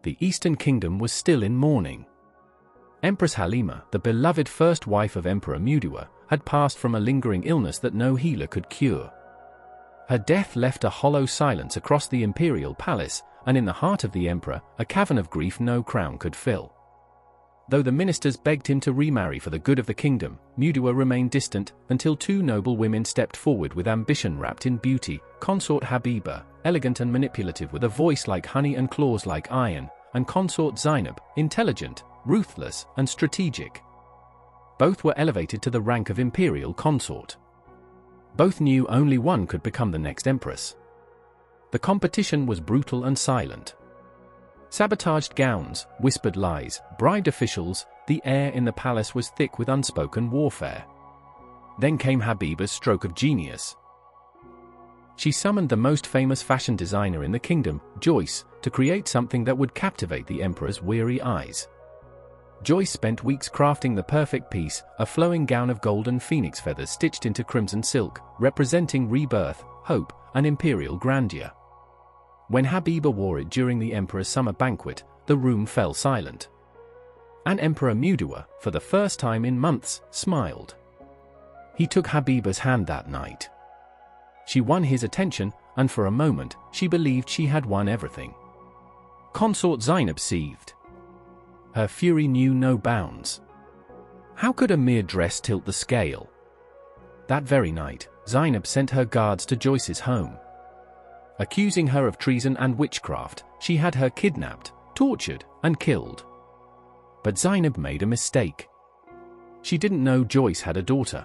the Eastern Kingdom was still in mourning. Empress Halima, the beloved first wife of Emperor Mudiwa, had passed from a lingering illness that no healer could cure. Her death left a hollow silence across the imperial palace, and in the heart of the emperor, a cavern of grief no crown could fill. Though the ministers begged him to remarry for the good of the kingdom, Mudiwa remained distant until two noble women stepped forward with ambition wrapped in beauty: consort Habiba, elegant and manipulative with a voice like honey and claws like iron, and consort Zainab, intelligent, ruthless, and strategic. Both were elevated to the rank of imperial consort. Both knew only one could become the next empress. The competition was brutal and silent. Sabotaged gowns, whispered lies, bribed officials, the air in the palace was thick with unspoken warfare. Then came Habiba's stroke of genius. She summoned the most famous fashion designer in the kingdom, Joyce, to create something that would captivate the emperor's weary eyes. Joyce spent weeks crafting the perfect piece, a flowing gown of golden phoenix feathers stitched into crimson silk, representing rebirth, hope, and imperial grandeur. When Habiba wore it during the emperor's summer banquet, the room fell silent. And Emperor Mudiwa, for the first time in months, smiled. He took Habiba's hand that night. She won his attention, and for a moment, she believed she had won everything. Consort Zainab seethed. Her fury knew no bounds. How could a mere dress tilt the scale? That very night, Zainab sent her guards to Joyce's home. Accusing her of treason and witchcraft, she had her kidnapped, tortured, and killed. But Zainab made a mistake. She didn't know Joyce had a daughter.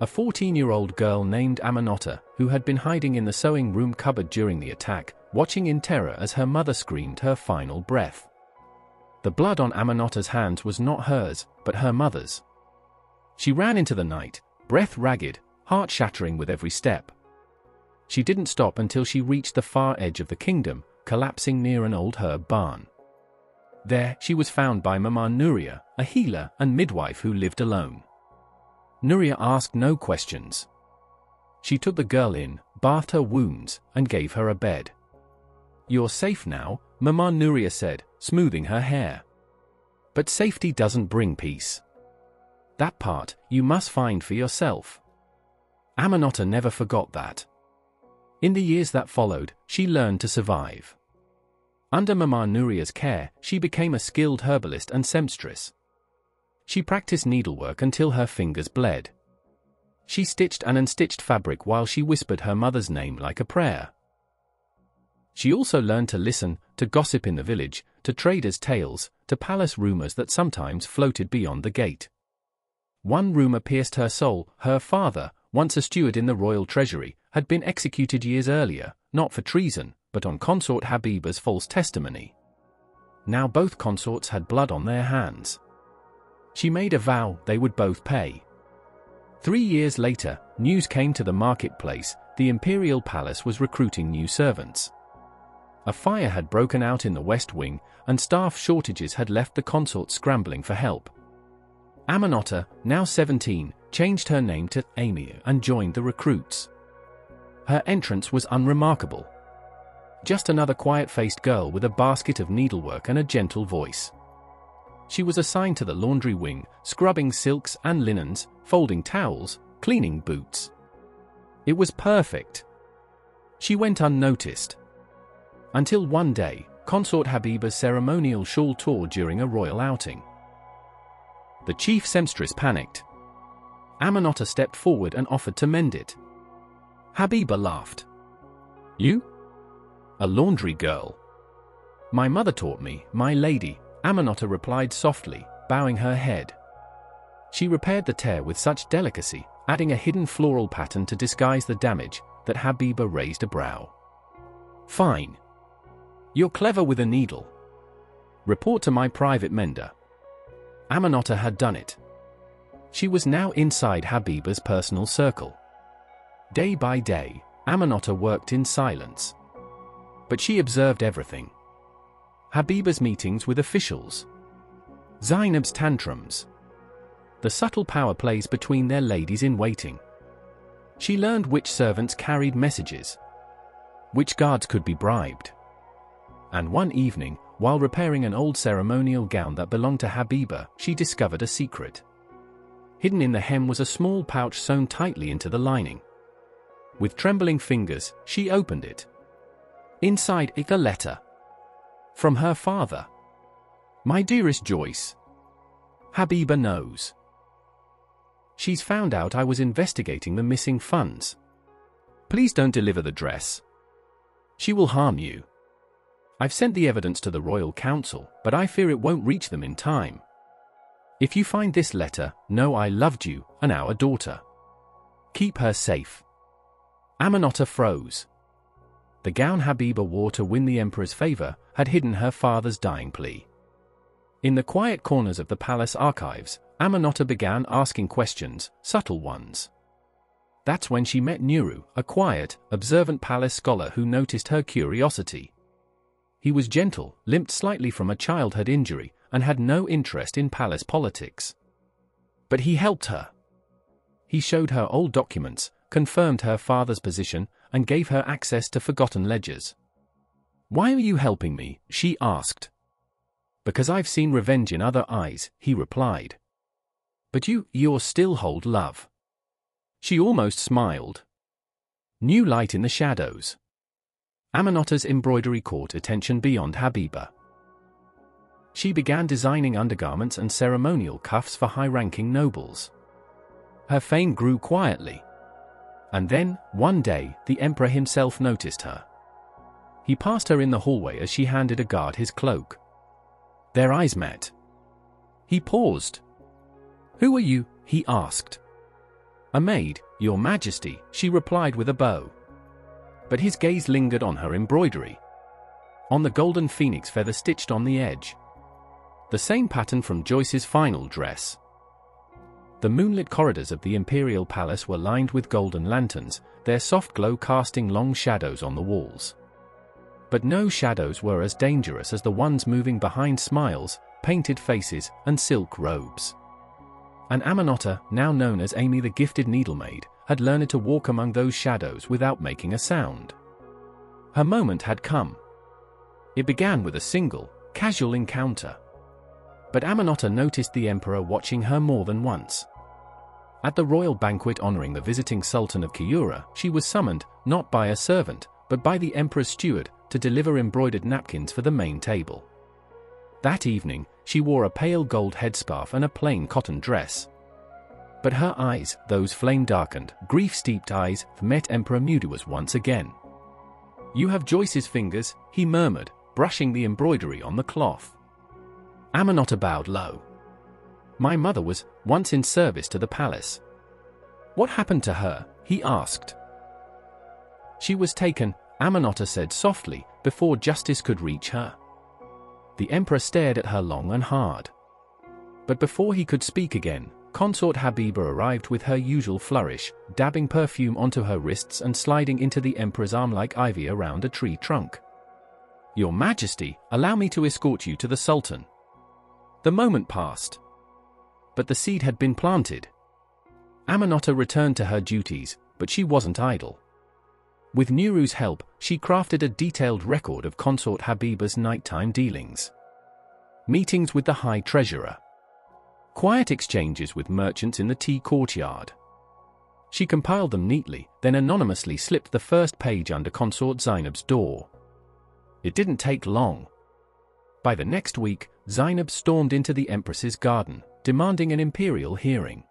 A 14-year-old girl named Amanotta, who had been hiding in the sewing room cupboard during the attack, watching in terror as her mother screamed her final breath. The blood on Amanotta's hands was not hers, but her mother's. She ran into the night, breath ragged, heart shattering with every step. She didn't stop until she reached the far edge of the kingdom, collapsing near an old herb barn. There, she was found by Mama Nuria, a healer and midwife who lived alone. Nuria asked no questions. She took the girl in, bathed her wounds, and gave her a bed. "You're safe now," Mama Nuria said, smoothing her hair. But safety doesn't bring peace. That part, you must find for yourself. Amanotta never forgot that. In the years that followed, she learned to survive. Under Mama Nuria's care, she became a skilled herbalist and seamstress. She practiced needlework until her fingers bled. She stitched and unstitched fabric while she whispered her mother's name like a prayer. She also learned to listen, to gossip in the village, to traders' tales, to palace rumors that sometimes floated beyond the gate. One rumor pierced her soul: her father, once a steward in the royal treasury, had been executed years earlier, not for treason, but on consort Habiba's false testimony. Now both consorts had blood on their hands. She made a vow they would both pay. 3 years later, news came to the marketplace: the imperial palace was recruiting new servants. A fire had broken out in the West Wing, and staff shortages had left the consort scrambling for help. Amanotta, now 17, changed her name to Amy and joined the recruits. Her entrance was unremarkable. Just another quiet-faced girl with a basket of needlework and a gentle voice. She was assigned to the laundry wing, scrubbing silks and linens, folding towels, cleaning boots. It was perfect. She went unnoticed. Until one day, Consort Habiba's ceremonial shawl tore during a royal outing. The chief seamstress panicked. Amanotta stepped forward and offered to mend it. Habiba laughed. "You? A laundry girl?" "My mother taught me, my lady," Amanotta replied softly, bowing her head. She repaired the tear with such delicacy, adding a hidden floral pattern to disguise the damage, that Habiba raised a brow. "Fine. You're clever with a needle. Report to my private mender." Amanotta had done it. She was now inside Habiba's personal circle. Day by day, Amanotta worked in silence. But she observed everything. Habiba's meetings with officials. Zainab's tantrums. The subtle power plays between their ladies-in-waiting. She learned which servants carried messages. Which guards could be bribed. And one evening, while repairing an old ceremonial gown that belonged to Habiba, she discovered a secret. Hidden in the hem was a small pouch sewn tightly into the lining. With trembling fingers, she opened it. Inside it, a letter. From her father. My dearest Joyce. Habiba knows. She's found out I was investigating the missing funds. Please don't deliver the dress. She will harm you. I've sent the evidence to the Royal Council, but I fear it won't reach them in time. If you find this letter, know I loved you and our daughter. Keep her safe. Amanata froze. The gown Habiba wore to win the emperor's favor had hidden her father's dying plea. In the quiet corners of the palace archives, Amanata began asking questions, subtle ones. That's when she met Nuru, a quiet, observant palace scholar who noticed her curiosity. He was gentle, limped slightly from a childhood injury, and had no interest in palace politics. But he helped her. He showed her old documents, confirmed her father's position, and gave her access to forgotten ledgers. Why are you helping me? She asked. Because I've seen revenge in other eyes, he replied. But you're still hold love. She almost smiled. New light in the shadows. Amanata's embroidery caught attention beyond Habiba. She began designing undergarments and ceremonial cuffs for high-ranking nobles. Her fame grew quietly. And then, one day, the emperor himself noticed her. He passed her in the hallway as she handed a guard his cloak. Their eyes met. He paused. Who are you? He asked. A maid, Your Majesty, she replied with a bow. But his gaze lingered on her embroidery. On the golden phoenix feather stitched on the edge. The same pattern from Joyce's final dress. The moonlit corridors of the imperial palace were lined with golden lanterns, their soft glow casting long shadows on the walls. But no shadows were as dangerous as the ones moving behind smiles, painted faces, and silk robes. And Amanata, now known as Amy the Gifted Needlemaid, had learned to walk among those shadows without making a sound. Her moment had come. It began with a single, casual encounter. But Amanata noticed the emperor watching her more than once. At the royal banquet honoring the visiting Sultan of Kiura, she was summoned, not by a servant, but by the emperor's steward, to deliver embroidered napkins for the main table. That evening, she wore a pale gold headscarf and a plain cotton dress. But her eyes, those flame-darkened, grief-steeped eyes, met Emperor Mudua's once again. You have Joyce's fingers, he murmured, brushing the embroidery on the cloth. Amanata bowed low. My mother was once in service to the palace. What happened to her? He asked. She was taken, Amanata said softly, before justice could reach her. The emperor stared at her long and hard. But before he could speak again, Consort Habiba arrived with her usual flourish, dabbing perfume onto her wrists and sliding into the emperor's arm like ivy around a tree trunk. Your Majesty, allow me to escort you to the Sultan. The moment passed. But the seed had been planted. Amanata returned to her duties, but she wasn't idle. With Nuru's help, she crafted a detailed record of Consort Habiba's nighttime dealings. Meetings with the High Treasurer. Quiet exchanges with merchants in the tea courtyard. She compiled them neatly, then anonymously slipped the first page under Consort Zainab's door. It didn't take long. By the next week, Zainab stormed into the Empress's garden, demanding an imperial hearing.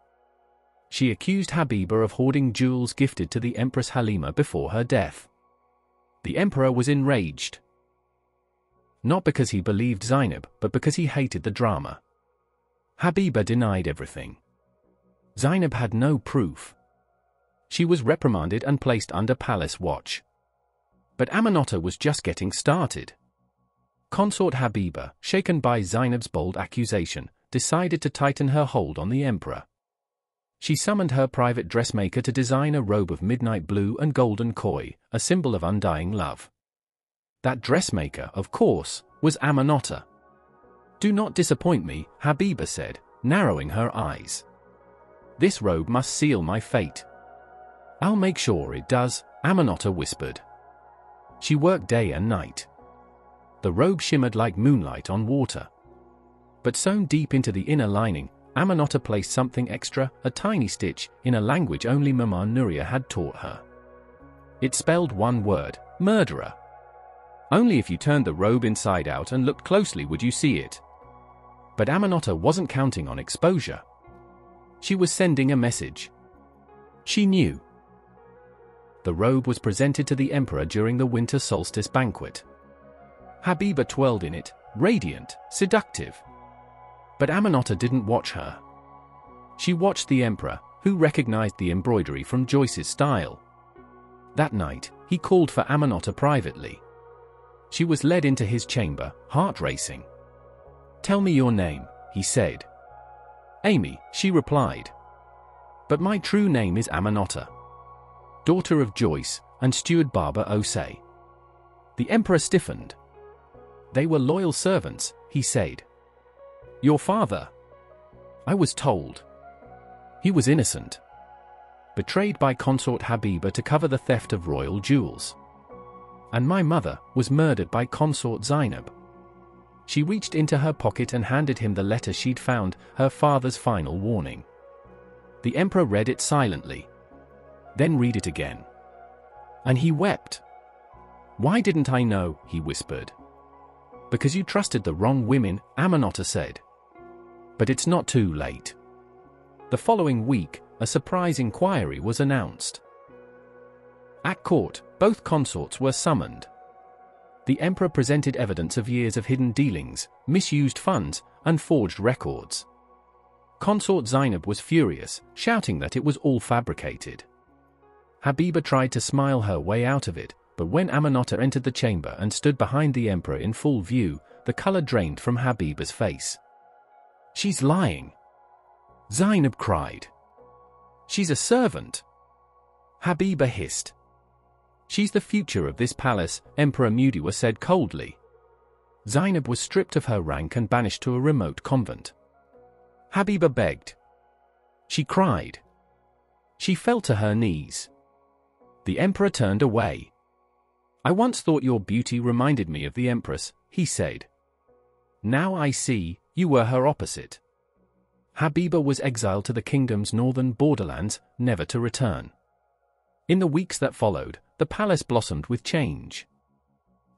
She accused Habiba of hoarding jewels gifted to the Empress Halima before her death. The emperor was enraged. Not because he believed Zainab, but because he hated the drama. Habiba denied everything. Zainab had no proof. She was reprimanded and placed under palace watch. But Amanata was just getting started. Consort Habiba, shaken by Zainab's bold accusation, decided to tighten her hold on the emperor. She summoned her private dressmaker to design a robe of midnight blue and golden koi, a symbol of undying love. That dressmaker, of course, was Amanata. Do not disappoint me, Habiba said, narrowing her eyes. This robe must seal my fate. I'll make sure it does, Amanata whispered. She worked day and night. The robe shimmered like moonlight on water. But sewn deep into the inner lining, Amenhotep placed something extra, a tiny stitch, in a language only Mama Nuria had taught her. It spelled one word: murderer. Only if you turned the robe inside out and looked closely would you see it. But Amenhotep wasn't counting on exposure. She was sending a message. She knew. The robe was presented to the emperor during the winter solstice banquet. Habiba twirled in it, radiant, seductive. But Amenhotep didn't watch her. She watched the emperor, who recognized the embroidery from Joyce's style. That night, he called for Amenhotep privately. She was led into his chamber, heart racing. "Tell me your name," he said. "Amy," she replied. "But my true name is Amenhotep, daughter of Joyce and steward Baba Osei." The emperor stiffened. "They were loyal servants," he said. "Your father?" "I was told. He was innocent. Betrayed by consort Habiba to cover the theft of royal jewels. And my mother was murdered by consort Zainab." She reached into her pocket and handed him the letter she'd found, her father's final warning. The emperor read it silently. Then read it again. And he wept. "Why didn't I know?" he whispered. "Because you trusted the wrong women," Amenhotep said. "But it's not too late." The following week, a surprise inquiry was announced. At court, both consorts were summoned. The emperor presented evidence of years of hidden dealings, misused funds, and forged records. Consort Zainab was furious, shouting that it was all fabricated. Habiba tried to smile her way out of it, but when Amenhotep entered the chamber and stood behind the emperor in full view, the color drained from Habiba's face. "She's lying!" Zainab cried. "She's a servant!" Habiba hissed. "She's the future of this palace," Emperor Mudiwa said coldly. Zainab was stripped of her rank and banished to a remote convent. Habiba begged. She cried. She fell to her knees. The emperor turned away. "I once thought your beauty reminded me of the empress," he said. "Now I see, you were her opposite." Habiba was exiled to the kingdom's northern borderlands, never to return. In the weeks that followed, the palace blossomed with change.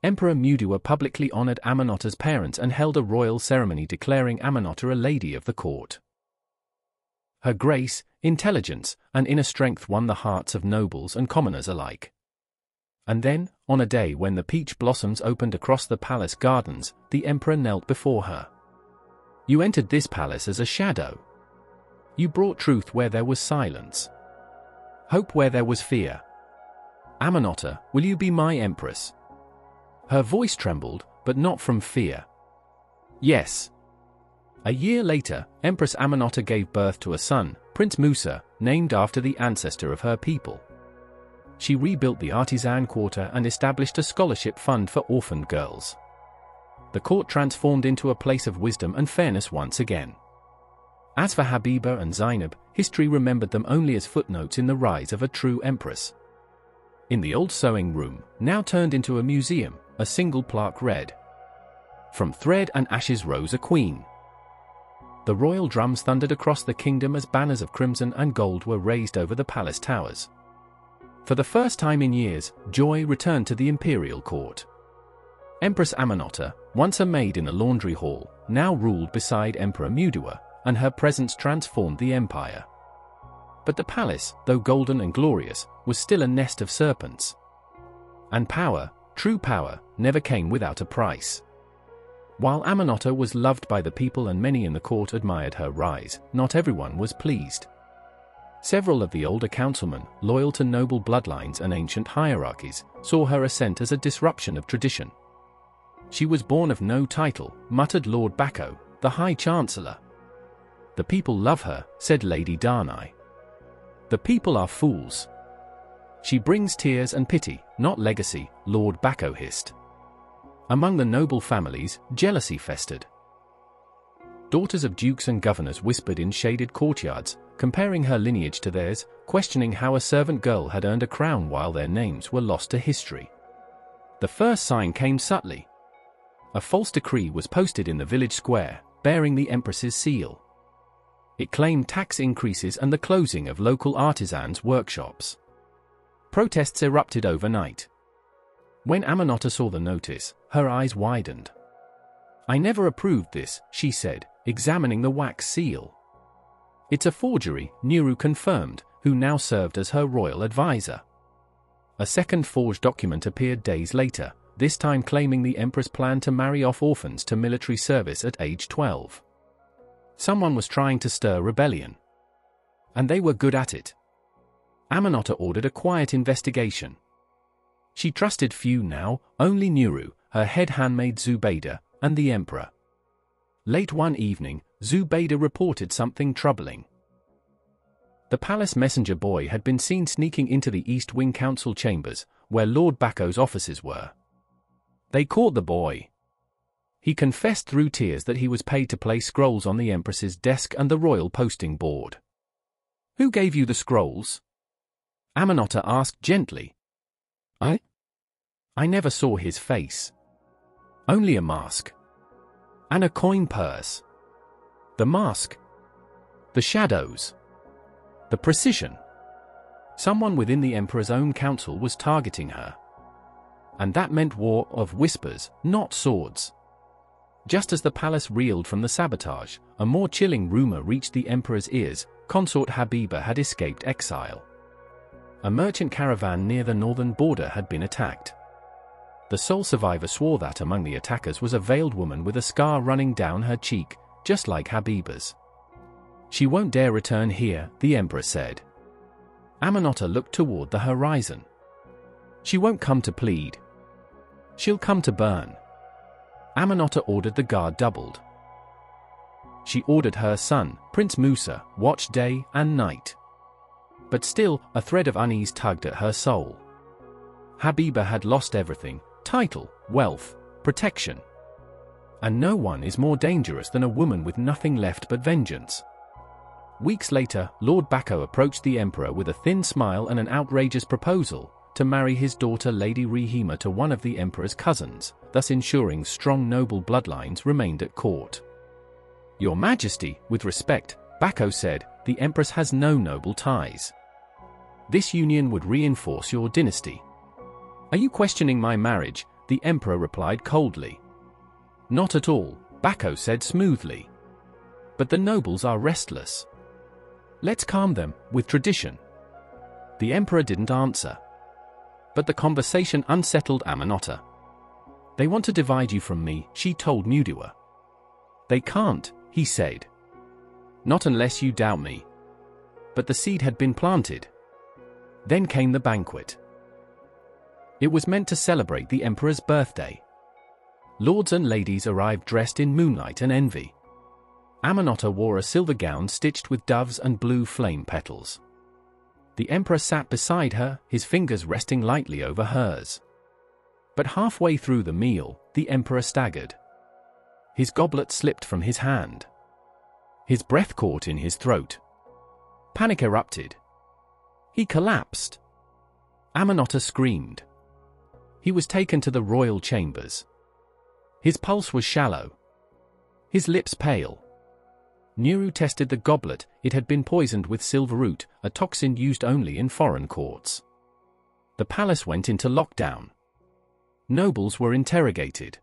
Emperor Mudiwa publicly honored Amenhotep's parents and held a royal ceremony declaring Amenhotep a lady of the court. Her grace, intelligence, and inner strength won the hearts of nobles and commoners alike. And then, on a day when the peach blossoms opened across the palace gardens, the emperor knelt before her. "You entered this palace as a shadow. You brought truth where there was silence. Hope where there was fear. Amenhotep, will you be my empress?" Her voice trembled, but not from fear. "Yes." A year later, Empress Amenhotep gave birth to a son, Prince Musa, named after the ancestor of her people. She rebuilt the artisan quarter and established a scholarship fund for orphaned girls. The court transformed into a place of wisdom and fairness once again. As for Habiba and Zainab, history remembered them only as footnotes in the rise of a true empress. In the old sewing room, now turned into a museum, a single plaque read, "From thread and ashes rose a queen." The royal drums thundered across the kingdom as banners of crimson and gold were raised over the palace towers. For the first time in years, joy returned to the imperial court. Empress Amenhotep, once a maid in the laundry hall, now ruled beside Emperor Mudiwa, and her presence transformed the empire. But the palace, though golden and glorious, was still a nest of serpents. And power, true power, never came without a price. While Amenhotep was loved by the people and many in the court admired her rise, not everyone was pleased. Several of the older councilmen, loyal to noble bloodlines and ancient hierarchies, saw her ascent as a disruption of tradition. "She was born of no title," muttered Lord Bacco, the High Chancellor. "The people love her," said Lady Darnay. "The people are fools. She brings tears and pity, not legacy," Lord Bacco hissed. Among the noble families, jealousy festered. Daughters of dukes and governors whispered in shaded courtyards, comparing her lineage to theirs, questioning how a servant girl had earned a crown while their names were lost to history. The first sign came subtly. A false decree was posted in the village square, bearing the empress's seal. It claimed tax increases and the closing of local artisans' workshops. Protests erupted overnight. When Amenhotep saw the notice, her eyes widened. "I never approved this," she said, examining the wax seal. "It's a forgery," Nuru confirmed, who now served as her royal advisor. A second forged document appeared days later, this time claiming the empress planned to marry off orphans to military service at age 12. Someone was trying to stir rebellion. And they were good at it. Amenhotep ordered a quiet investigation. She trusted few now, only Nuru, her head handmaid Zubaydah, and the emperor. Late one evening, Zubaydah reported something troubling. The palace messenger boy had been seen sneaking into the East Wing council chambers, where Lord Bako's offices were. They caught the boy. He confessed through tears that he was paid to place scrolls on the empress's desk and the royal posting board. "Who gave you the scrolls?" Amenhotep asked gently. I never saw his face. Only a mask. And a coin purse. The mask. The shadows. The precision. Someone within the emperor's own council was targeting her. And that meant war of whispers, not swords. Just as the palace reeled from the sabotage, a more chilling rumor reached the emperor's ears: consort Habiba had escaped exile. A merchant caravan near the northern border had been attacked. The sole survivor swore that among the attackers was a veiled woman with a scar running down her cheek, just like Habiba's. "She won't dare return here," the emperor said. Amenhotep looked toward the horizon. "She won't come to plead. She'll come to burn." Amenhotep ordered the guard doubled. She ordered her son, Prince Musa, watch day and night. But still, a thread of unease tugged at her soul. Habiba had lost everything: title, wealth, protection. And no one is more dangerous than a woman with nothing left but vengeance. Weeks later, Lord Bako approached the emperor with a thin smile and an outrageous proposal to marry his daughter Lady Rihima to one of the emperor's cousins, thus ensuring strong noble bloodlines remained at court. "Your Majesty, with respect," Bako said, "the empress has no noble ties. This union would reinforce your dynasty." "Are you questioning my marriage?" the emperor replied coldly. "Not at all," Bako said smoothly. "But the nobles are restless. Let's calm them with tradition." The emperor didn't answer. But the conversation unsettled Amenhotep. "They want to divide you from me," she told Mudiwa. "They can't," he said. "Not unless you doubt me." But the seed had been planted. Then came the banquet. It was meant to celebrate the emperor's birthday. Lords and ladies arrived dressed in moonlight and envy. Amenhotep wore a silver gown stitched with doves and blue flame petals. The emperor sat beside her, his fingers resting lightly over hers. But halfway through the meal, the emperor staggered. His goblet slipped from his hand. His breath caught in his throat. Panic erupted. He collapsed. Amenhotep screamed. He was taken to the royal chambers. His pulse was shallow. His lips pale. Nuru tested the goblet. It had been poisoned with silverroot, a toxin used only in foreign courts. The palace went into lockdown. Nobles were interrogated.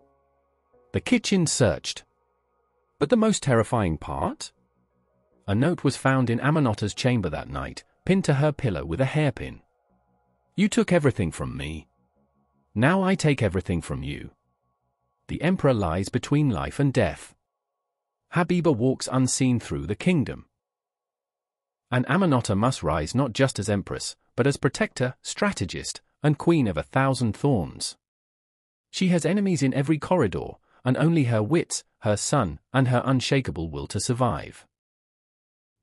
The kitchen searched. But the most terrifying part? A note was found in Amenhotep's chamber that night, pinned to her pillow with a hairpin. "You took everything from me. Now I take everything from you." The emperor lies between life and death. Habiba walks unseen through the kingdom. And Amenhotep must rise not just as empress, but as protector, strategist, and queen of 1,000 thorns. She has enemies in every corridor, and only her wits, her son, and her unshakable will to survive.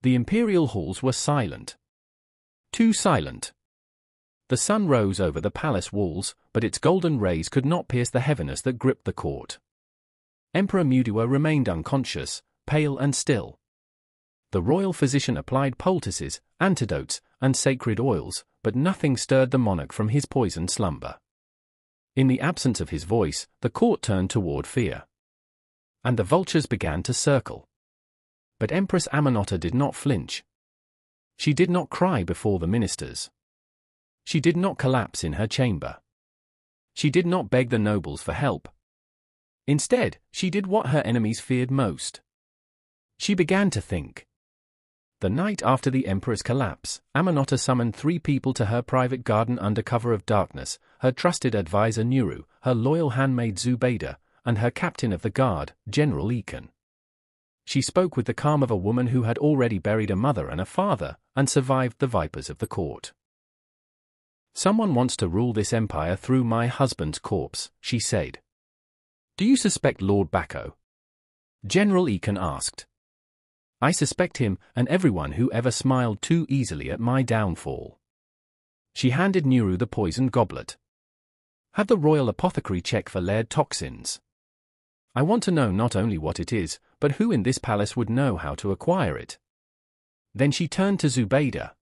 The imperial halls were silent. Too silent. The sun rose over the palace walls, but its golden rays could not pierce the heaviness that gripped the court. Emperor Mudiwa remained unconscious, pale and still. The royal physician applied poultices, antidotes, and sacred oils, but nothing stirred the monarch from his poisoned slumber. In the absence of his voice, the court turned toward fear. And the vultures began to circle. But Empress Amenhotep did not flinch. She did not cry before the ministers. She did not collapse in her chamber. She did not beg the nobles for help. Instead, she did what her enemies feared most. She began to think. The night after the emperor's collapse, Amenhotep summoned 3 people to her private garden under cover of darkness: her trusted advisor Nuru, her loyal handmaid Zubaydah, and her captain of the guard, General Ekan. She spoke with the calm of a woman who had already buried a mother and a father, and survived the vipers of the court. "Someone wants to rule this empire through my husband's corpse," she said. "Do you suspect Lord Bako?" General Ekan asked. "I suspect him and everyone who ever smiled too easily at my downfall." She handed Nuru the poisoned goblet. "Have the royal apothecary check for lead toxins. I want to know not only what it is, but who in this palace would know how to acquire it." Then she turned to Zubaydah.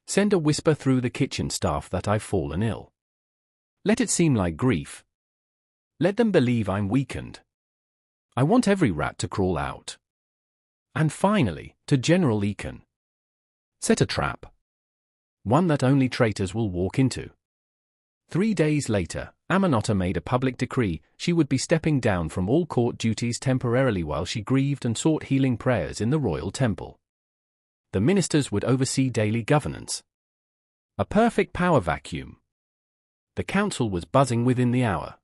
"Send a whisper through the kitchen staff that I've fallen ill. Let it seem like grief. Let them believe I'm weakened. I want every rat to crawl out." And finally, to General Ekan, "Set a trap. One that only traitors will walk into." 3 days later, Amenhotep made a public decree: she would be stepping down from all court duties temporarily while she grieved and sought healing prayers in the royal temple. The ministers would oversee daily governance. A perfect power vacuum. The council was buzzing within the hour.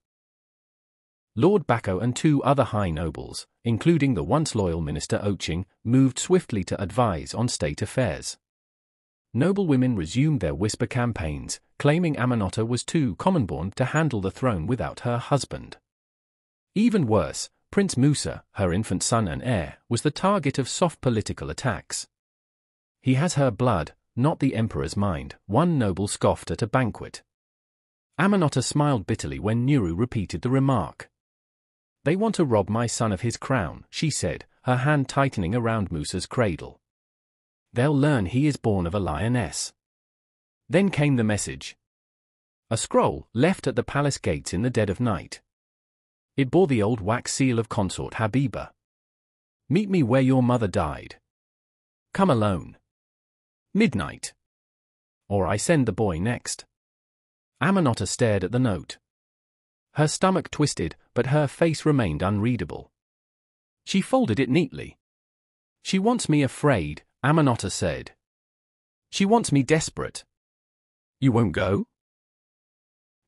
Lord Bako and 2 other high nobles, including the once loyal Minister Oching, moved swiftly to advise on state affairs. Noblewomen resumed their whisper campaigns, claiming Amenhotep was too commonborn to handle the throne without her husband. Even worse, Prince Musa, her infant son and heir, was the target of soft political attacks. "He has her blood, not the emperor's mind," one noble scoffed at a banquet. Amenhotep smiled bitterly when Nuru repeated the remark. "They want to rob my son of his crown," she said, her hand tightening around Musa's cradle. "They'll learn he is born of a lioness." Then came the message. A scroll, left at the palace gates in the dead of night. It bore the old wax seal of consort Habiba. "Meet me where your mother died. Come alone. Midnight. Or I send the boy next." Amenhotep stared at the note. Her stomach twisted, but her face remained unreadable. She folded it neatly. "She wants me afraid," Amenhotep said. "She wants me desperate." "You won't go?"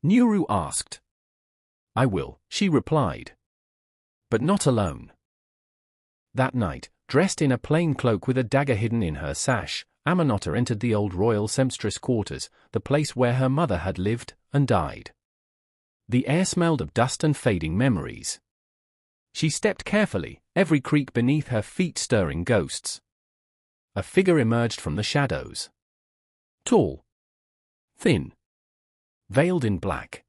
Nuru asked. "I will," she replied. "But not alone." That night, dressed in a plain cloak with a dagger hidden in her sash, Amenhotep entered the old royal seamstress quarters, the place where her mother had lived and died. The air smelled of dust and fading memories. She stepped carefully, every creak beneath her feet stirring ghosts. A figure emerged from the shadows. Tall. Thin. Veiled in black.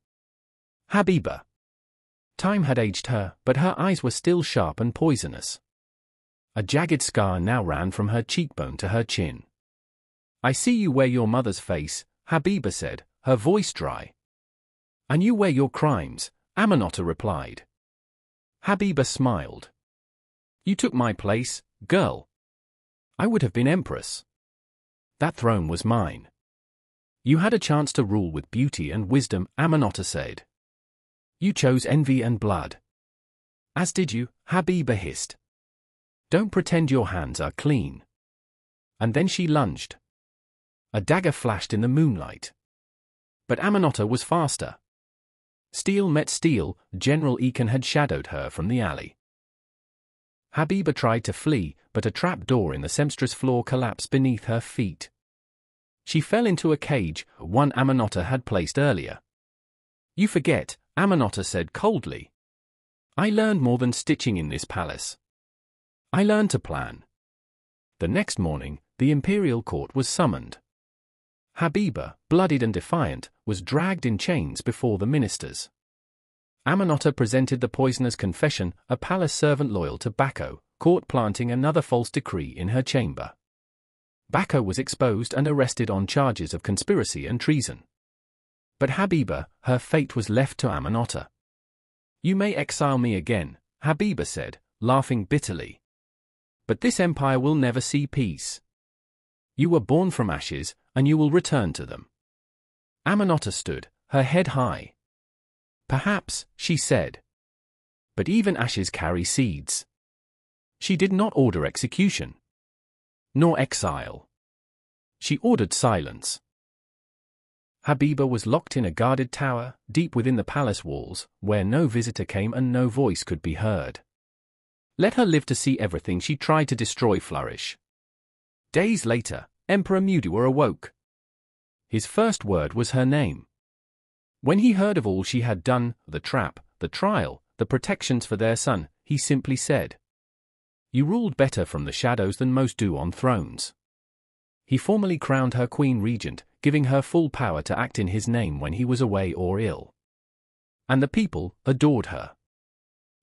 Habiba. Time had aged her, but her eyes were still sharp and poisonous. A jagged scar now ran from her cheekbone to her chin. "I see you wear your mother's face," Habiba said, her voice dry. "And you wear your crimes," Amenhotep replied. Habiba smiled. "You took my place, girl. I would have been empress. That throne was mine. You had a chance to rule with beauty and wisdom," Amenhotep said. "You chose envy and blood." "As did you," Habiba hissed. "Don't pretend your hands are clean." And then she lunged. A dagger flashed in the moonlight. But Amenhotep was faster. Steel met steel, General Ekan had shadowed her from the alley. Habiba tried to flee, but a trap door in the seamstress floor collapsed beneath her feet. She fell into a cage, one Amenhotep had placed earlier. "You forget," Amenhotep said coldly. "I learned more than stitching in this palace. I learned to plan." The next morning, the imperial court was summoned. Habiba, bloodied and defiant, was dragged in chains before the ministers. Amenhotep presented the poisoner's confession, a palace servant loyal to Bako, caught planting another false decree in her chamber. Bako was exposed and arrested on charges of conspiracy and treason. But Habiba, her fate was left to Amenhotep. "You may exile me again," Habiba said, laughing bitterly. "But this empire will never see peace. You were born from ashes, and you will return to them." Amenhotep stood, her head high. "Perhaps," she said. "But even ashes carry seeds." She did not order execution, nor exile. She ordered silence. Habiba was locked in a guarded tower, deep within the palace walls, where no visitor came and no voice could be heard. Let her live to see everything she tried to destroy flourish. Days later, Emperor Mudiwa awoke. His first word was her name. When he heard of all she had done, the trap, the trial, the protections for their son, he simply said, "You ruled better from the shadows than most do on thrones." He formally crowned her queen regent, giving her full power to act in his name when he was away or ill. And the people adored her.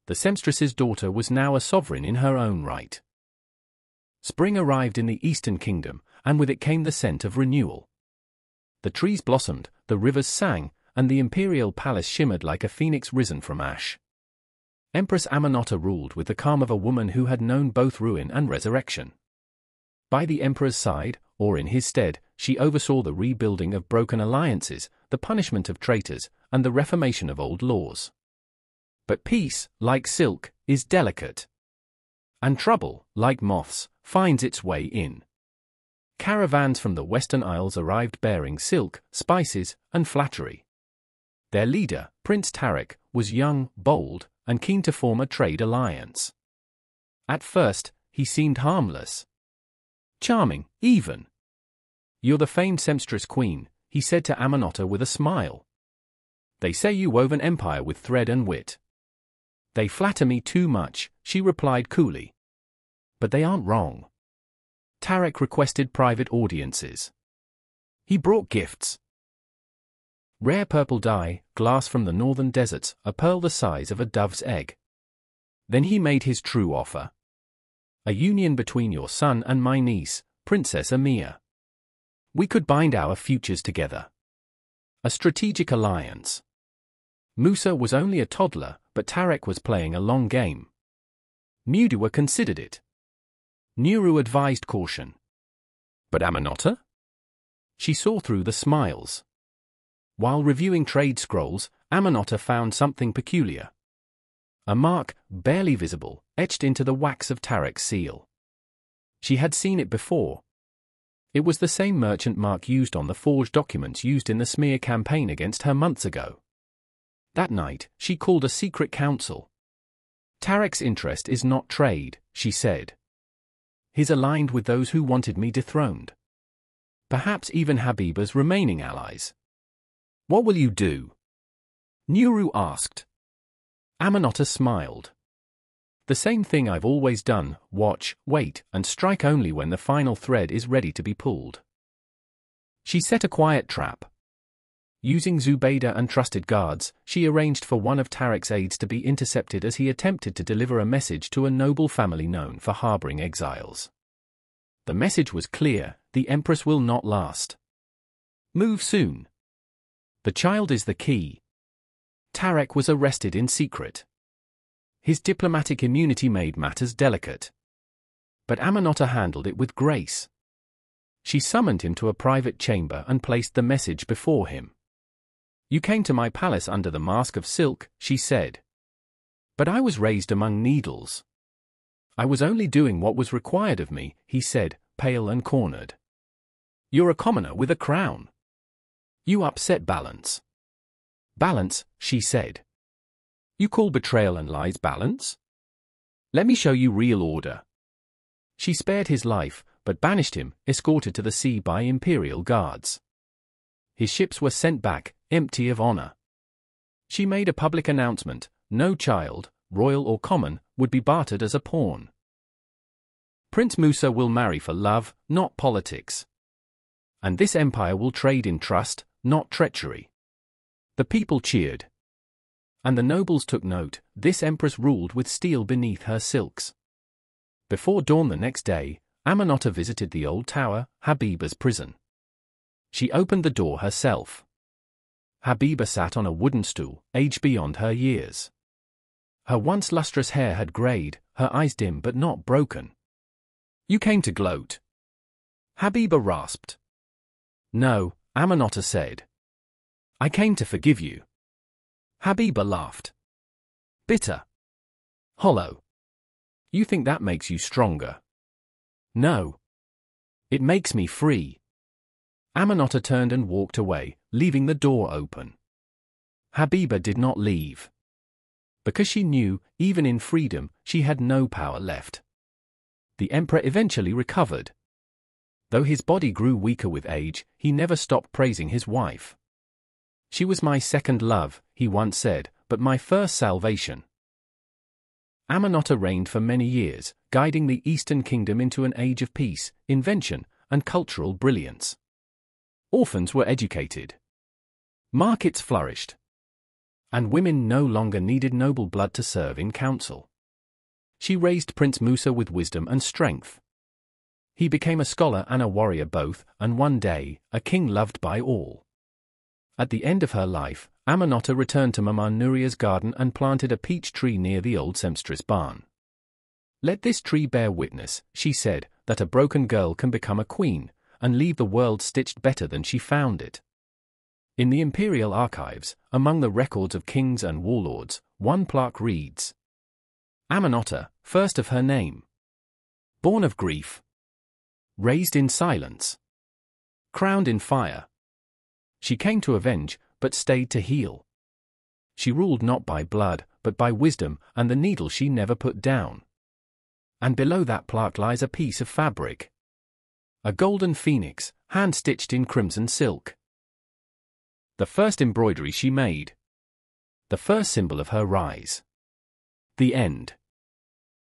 The seamstress's daughter was now a sovereign in her own right. Spring arrived in the Eastern Kingdom, and with it came the scent of renewal. The trees blossomed, the rivers sang, and the imperial palace shimmered like a phoenix risen from ash. Empress Amenhotep ruled with the calm of a woman who had known both ruin and resurrection. By the emperor's side, or in his stead, she oversaw the rebuilding of broken alliances, the punishment of traitors, and the reformation of old laws. But peace, like silk, is delicate. And trouble, like moths, finds its way in. Caravans from the Western Isles arrived bearing silk, spices, and flattery. Their leader, Prince Tarik, was young, bold, and keen to form a trade alliance. At first, he seemed harmless. Charming, even. "You're the famed seamstress queen," he said to Amenhotep with a smile. "They say you wove an empire with thread and wit." "They flatter me too much," she replied coolly. "But they aren't wrong." Tarik requested private audiences. He brought gifts. Rare purple dye, glass from the northern deserts, a pearl the size of a dove's egg. Then he made his true offer. "A union between your son and my niece, Princess Amia. We could bind our futures together. A strategic alliance." Musa was only a toddler, but Tarik was playing a long game. Mudiwa considered it. Nuru advised caution. But Amenhotep? She saw through the smiles. While reviewing trade scrolls, Amenhotep found something peculiar. A mark, barely visible, etched into the wax of Tarik's seal. She had seen it before. It was the same merchant mark used on the forged documents used in the smear campaign against her months ago. That night, she called a secret council. "Tarik's interest is not trade," she said. "He's aligned with those who wanted me dethroned. Perhaps even Habiba's remaining allies." "What will you do?" Nuru asked. Amenhotep smiled. "The same thing I've always done, watch, wait, and strike only when the final thread is ready to be pulled." She set a quiet trap. Using Zubaydah and trusted guards, she arranged for one of Tarik's aides to be intercepted as he attempted to deliver a message to a noble family known for harboring exiles. The message was clear: the Empress will not last. Move soon. The child is the key. Tarik was arrested in secret. His diplomatic immunity made matters delicate. But Amenhotep handled it with grace. She summoned him to a private chamber and placed the message before him. "You came to my palace under the mask of silk," she said. "But I was raised among needles." "I was only doing what was required of me," he said, pale and cornered. "You're a commoner with a crown. You upset balance." "Balance," she said. "You call betrayal and lies balance? Let me show you real order." She spared his life, but banished him, escorted to the sea by imperial guards. His ships were sent back, empty of honor. She made a public announcement: no child, royal or common, would be bartered as a pawn. Prince Musa will marry for love, not politics. And this empire will trade in trust, not treachery. The people cheered. And the nobles took note: this empress ruled with steel beneath her silks. Before dawn the next day, Amenhotep visited the old tower, Habiba's prison. She opened the door herself. Habiba sat on a wooden stool, aged beyond her years. Her once lustrous hair had grayed, her eyes dim but not broken. "You came to gloat?" Habiba rasped. "No," Amanata said. "I came to forgive you." Habiba laughed. "Bitter. Hollow. You think that makes you stronger?" "No. It makes me free." Amanata turned and walked away, leaving the door open. Habiba did not leave. Because she knew, even in freedom, she had no power left. The emperor eventually recovered. Though his body grew weaker with age, he never stopped praising his wife. "She was my second love," he once said, "but my first salvation." Amanata reigned for many years, guiding the Eastern Kingdom into an age of peace, invention, and cultural brilliance. Orphans were educated. Markets flourished. And women no longer needed noble blood to serve in council. She raised Prince Musa with wisdom and strength. He became a scholar and a warrior both, and one day, a king loved by all. At the end of her life, Amanata returned to Mama Nuria's garden and planted a peach tree near the old seamstress barn. "Let this tree bear witness," she said, "that a broken girl can become a queen, and leave the world stitched better than she found it." In the imperial archives, among the records of kings and warlords, one plaque reads, "Amanata, first of her name. Born of grief. Raised in silence. Crowned in fire. She came to avenge, but stayed to heal. She ruled not by blood, but by wisdom, and the needle she never put down." And below that plaque lies a piece of fabric. A golden phoenix, hand-stitched in crimson silk. The first embroidery she made. The first symbol of her rise. The end.